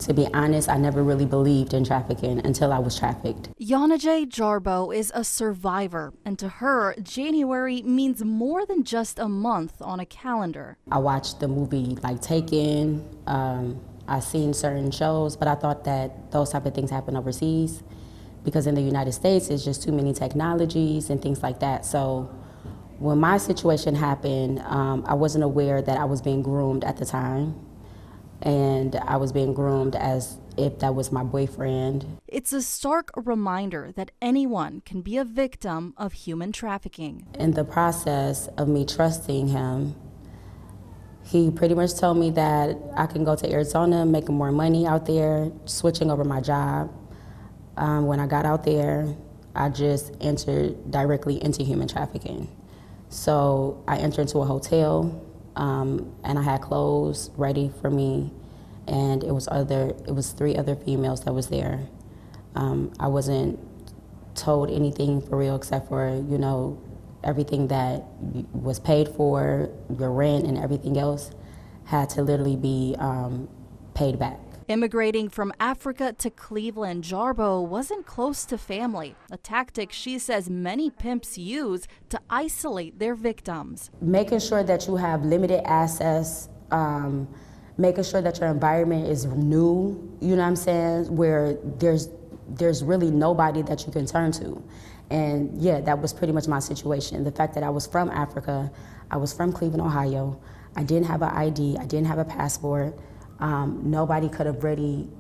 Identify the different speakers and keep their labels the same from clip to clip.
Speaker 1: To be honest, I never really believed in trafficking until I was trafficked.
Speaker 2: Yanajay Jarbo is a survivor, and to her, January means more than just a month on a calendar.
Speaker 1: I watched the movie like Taken, I seen certain shows, but I thought that those type of things happen overseas because in the United States, it's just too many technologies and things like that. So when my situation happened, I wasn't aware that I was being groomed at the time. And I was being groomed as if that was my boyfriend.
Speaker 2: It's a stark reminder that anyone can be a victim of human trafficking.
Speaker 1: In the process of me trusting him, he pretty much told me that I can go to Arizona, making more money out there, switching over my job. When I got out there, I just entered directly into human trafficking. So I entered into a hotel, and I had clothes ready for me, and it was 3 other females that was there. I wasn't told anything for real except for, you know, everything that was paid for, your rent and everything else had to literally be paid back.
Speaker 2: Immigrating from Africa to Cleveland, Jarbo wasn't close to family, a tactic she says many pimps use to isolate their victims.
Speaker 1: Making sure that you have limited access, making sure that your environment is new, you know what I'm saying, where there's really nobody that you can turn to. And yeah, that was pretty much my situation. The fact that I was from Africa, I was from Cleveland, Ohio, I didn't have an ID, I didn't have a passport. Nobody could have really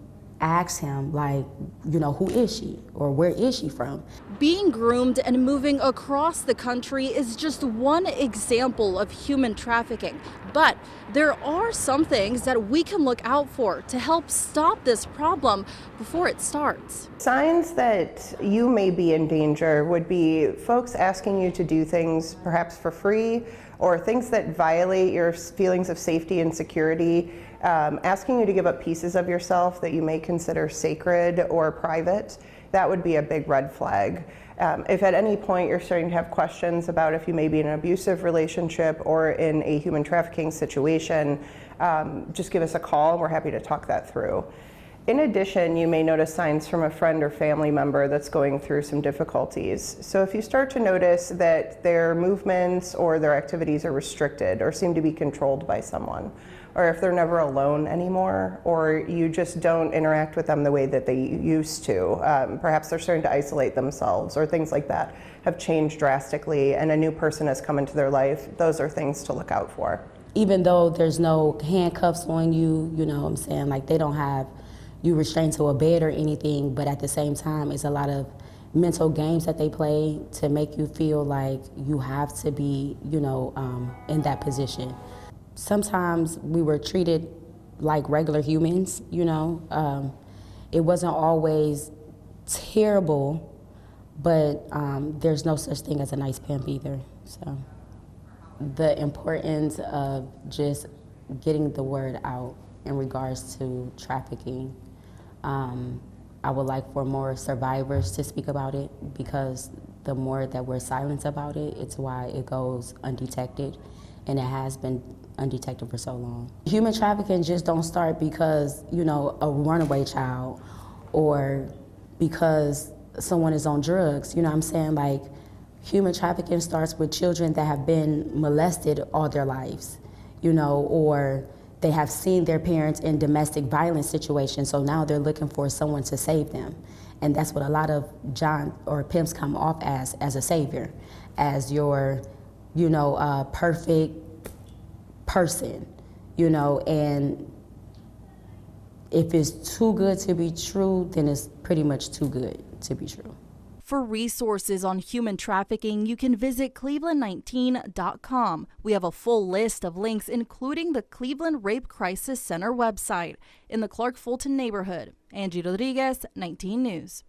Speaker 1: asked him, like, you know, who is she or where is she from?
Speaker 2: Being groomed and moving across the country is just one example of human trafficking. But there are some things that we can look out for to help stop this problem before it starts.
Speaker 3: Signs that you may be in danger would be folks asking you to do things perhaps for free or things that violate your feelings of safety and security. Asking you to give up pieces of yourself that you may consider sacred or private, that would be a big red flag. If at any point you're starting to have questions about if you may be in an abusive relationship or in a human trafficking situation, just give us a call and we're happy to talk that through. In addition, you may notice signs from a friend or family member that's going through some difficulties. So if you start to notice that their movements or their activities are restricted or seem to be controlled by someone, or if they're never alone anymore, or you just don't interact with them the way that they used to, perhaps they're starting to isolate themselves or things like that have changed drastically and a new person has come into their life, those are things to look out for.
Speaker 1: Even though there's no handcuffs on you, you know what I'm saying, like they don't have you restrained to a bed or anything, but at the same time, it's a lot of mental games that they play to make you feel like you have to be, you know, in that position. Sometimes we were treated like regular humans, you know. It wasn't always terrible, but there's no such thing as a nice pimp either. So the importance of just getting the word out in regards to trafficking. I would like for more survivors to speak about it because the more that we're silent about it, it's why it goes undetected, and it has been undetected for so long. Human trafficking just don't start because, you know, a runaway child or because someone is on drugs, you know what I'm saying? Like, human trafficking starts with children that have been molested all their lives, you know, or they have seen their parents in domestic violence situations, so now they're looking for someone to save them. And that's what a lot of pimps come off as a savior, as your, you know, perfect person, you know, and if it's too good to be true, then it's pretty much too good to be true.
Speaker 2: For resources on human trafficking, you can visit cleveland19.com. We have a full list of links, including the Cleveland Rape Crisis Center website. In the Clark-Fulton neighborhood, Angie Rodriguez, 19 News.